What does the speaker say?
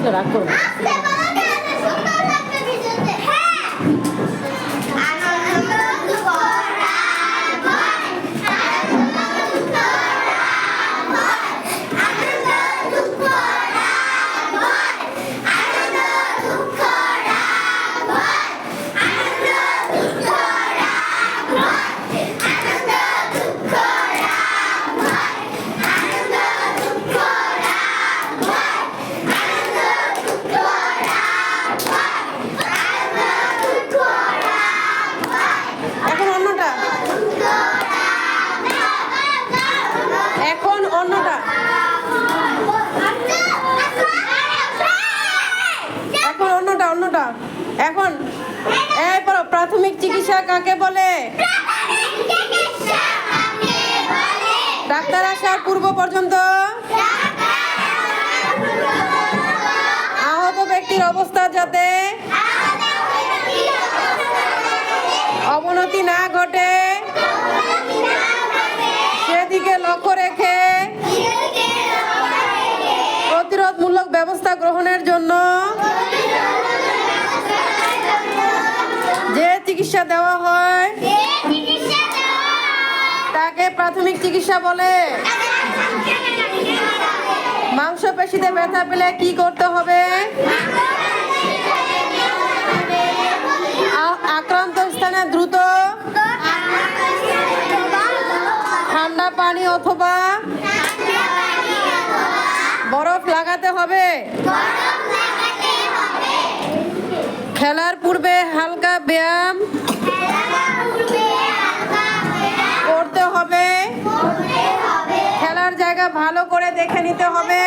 আসলে রাগ করবো। এখন অন্যটা এখন এই প্রাথমিক চিকিৎসা কাকে বলে? ডাক্তার আসার পূর্ব পর্যন্ত আহত ব্যক্তির অবস্থা যাতে অবনতি না ঘটে সেদিকে লক্ষ্য রেখে প্রতিরোধমূলক ব্যবস্থা গ্রহণের জন্য যে চিকিৎসা দেওয়া হয় তাকে প্রাথমিক চিকিৎসা বলে। মাংসপেশিতে ব্যথা পেলে কি করতে হবে? আক্রান্ত স্থানে দ্রুত ঠান্ডা পানি অথবা বরফ লাগাতে হবে। খেলার পূর্বে হালকা ব্যায়াম করতে হবে। খেলার জায়গা ভালো করে দেখে নিতে হবে।